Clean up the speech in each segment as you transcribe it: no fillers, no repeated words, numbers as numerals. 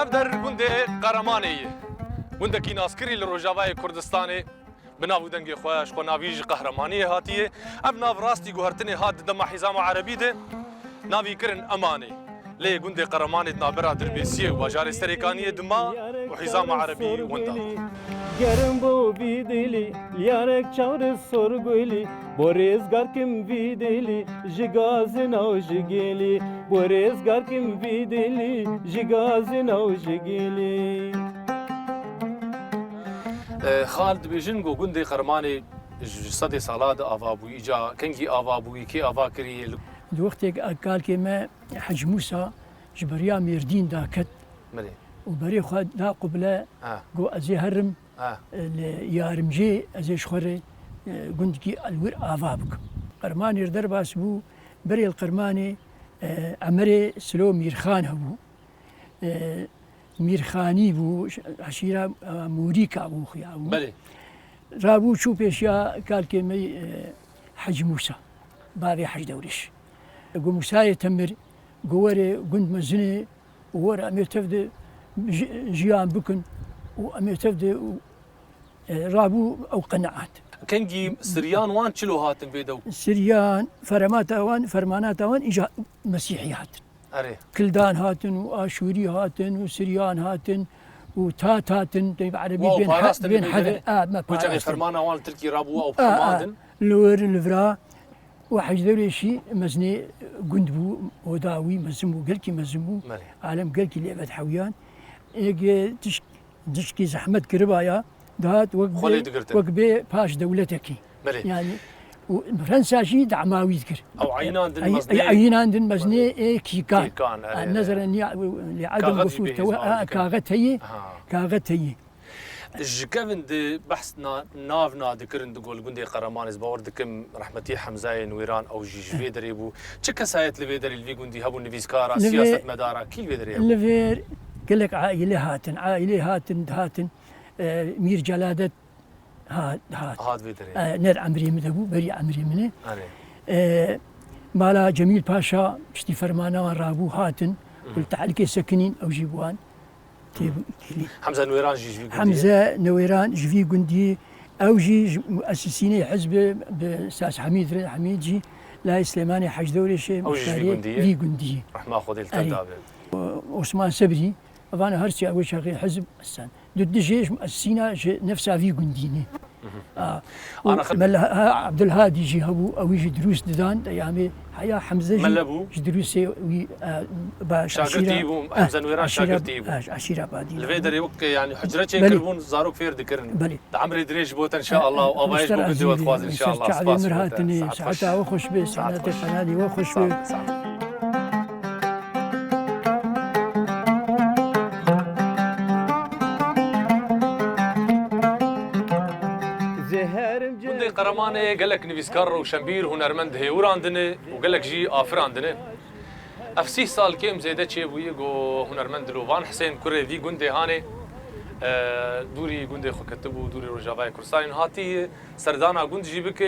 افدر گوندی قهرمانی گوندکی ناسکری لروجاوای کردستانی بناو دنگی خواهش خو ناویج قهرمانی هاتیه اب ناو راستی گوهرتنی هات دم حزام عربی ده ناوی کرن امانی لی گوندی قهرمانی نابرا دربیسیه و باجار استریکانی دما و حزام عربی وندا گرم بو بیدلی لیارک چار سرگولی بورزگار کم بیدلی جگاز نو جگیلی بورزگار کم بیدلی جگاز نو جگیلی خالد بیژن گو گوندی قهرمانی صد سالات آوابوی جا کنگی آوابوی کی آوا کری وقتی قال که ما حج موسى جبريا ميردين داكت ملي وبري خد دا قبله جو ازي هرم يارمجي ازي شخري قندكي الور افابك قرمان يردر باس بو بري القرماني عمري سلو ميرخان هبو ميرخاني بو عشيره موريكا بو خيا ملي رابو شو بيشيا قال كي حج موسى باري حج دوريش جو موسى تمر جواري قند مزني وورا أمير تفد جيان بكن وأمير تفد رابو أو قناعات کنگی سریان وان چلو هاتن بیدو سريان فرمات أوان فرمانات أوان إجا مسيحيات اره كلدان هاتن وآشوري هاتن وسريان هاتن وتات هاتن طيب عربي بين حذر ما وجا فرمان وان تركي رابو او حمادن لور الفرا واحد ذولي شيء مزني قندبو وداوي مزمو قلكي مزمو عالم قلكي لعبة حويان يجي تشكي زحمة كربايا دهات وقبي باش دولتكي يعني فرنسا شي دعماوي يذكر او عينان دن مزني عينان دن مزني كيكان نظرا لعدم وفور كاغت هي جكفن دي بحثنا نافنا ذكرن دقول قندي قرمان باور دكم رحمتي حمزه نويران او جيجفي دريبو تشكا سايت لفيدر الفي قندي هبو نفيسكارا سياسه مدارا كي لفيدر لفير قال لك عائله هاتن مير جلادة هات فيدر نر عمري مدبو بري عمري منه مالا جميل باشا اشتي فرمانا رابو هاتن قلت عليك سكنين او جيبوان حمزه نويران جيجفي حمزه نويران جيفي قندي او جي مؤسسين حزب بساس حميد جي لا سليماني حج دوري شيء او جيفي قندي رحمه خذ التدابير عثمان سبري انا هرسي اول شغل حزب السن ضد جيش مؤسسين نفسها في قنديني انا عبد الهادي جي هبو او يجي دروس ددان يعني حيا حمزه ملبو دروسي وي شاغرتي بو حمزه نويران شاغرتي بو عشيره بادي الفيدر يوك يعني حجرتي كربون زاروك فير ذكرن عمري دريش بوت ان شاء الله وابايش بو بدي وتخواز ان شاء الله سباس مرهاتني ساعتها وخش بي ساعتها قنادي وخش بي قندي قرمانه قال لك نفيسكار وشمبير هنرمند هيوراندنه وقال لك جي افراندنه افسي سال كيم زيده شي ويجو هنرمند لوفان حسين كوري في قندي هاني دوري قندي خو كتبو دوري رجافاي كرسان هاتي سردانا قند جيبك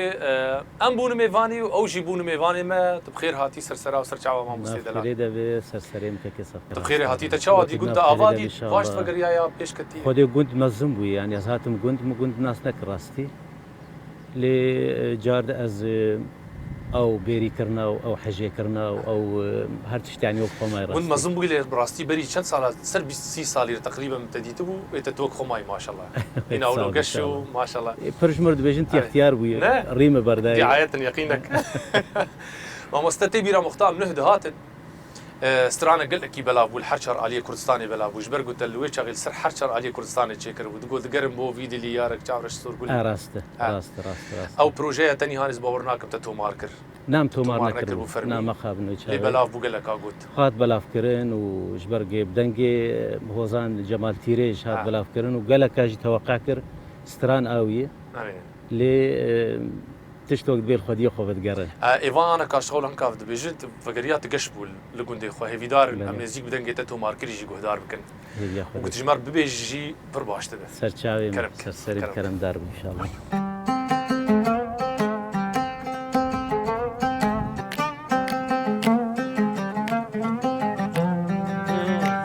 ام بون ميفاني او جيبون ميفاني ما تبخير هاتي سرسرا وسرچاوا ما مستدلا فريده به سرسريم كي صف تبخير هاتي تشاوا دي قند افادي واش فقر يا بيش كتي خدي قند مزم بو يعني هاتم قند ناس نكراستي لجارد از او بيري كرنا او حجي كرنا او هرتش يعني وقفه ما يراس من مزم بقول براستي بري كم سال سر 6 سال تقريبا ابتديت بو اتوك خماي ما شاء الله هنا اولو قشو ما شاء الله برش مرد بيجنتي اختيار بو ريمه برداي دعايه يقينك ما مستتي بيرا مختار نهد هاتن استرانا قال لك بلاب والحرشر علي كردستاني بلاب وجبر قلت له ويش شغل سر حرشر علي كردستاني تشكر وتقول تقرب بو فيديو اللي يارك تعرف صور قول راسته او بروجيه ثاني هانز باورناك بتتو ماركر نعم تو ماركر نعم ما خابنو اللي بلاف بقول لك اقول خات بلاف كرن وجبر جيب دنجي هوزان جمال تيريج هات بلاف كرن وقال لك اجي توقع كر استران قويه لي تشتوك بيل خدي خو بتقرن ايفانا كاشغول هنكاف دبيجت فقريات قشبول لقندي خو هيفيدار امنيزيك بدنجي تتو ماركر يجي قهدار بكن وقت جمار ببيجي برباش تبع سرچاوي سرسري كرم دار ان شاء الله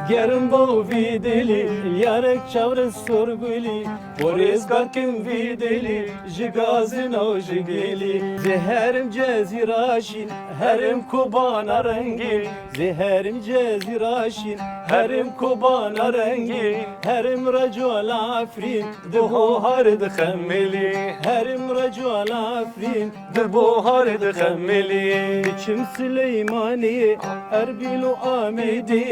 گرم با وی دلی یارک چاور سرگلی بوریزگار کم وی دلی جگازن و جگلی زهرم جزیراشین هرم کوبان رنگی زهرم جزیراشین هرم کوبان رنگی هرم رجال آفرین دبوهار دخملی هرم رجال آفرین دبوهار دخملی دیچم سلیمانی اربیل و آمیدی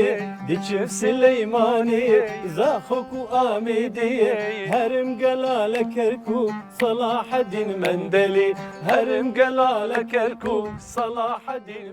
دیچم سلیمانی زاخوک و آمیدی هرم قلال کرکو صلاح الدین مندلی هرم قلال کرکو صلاح الدین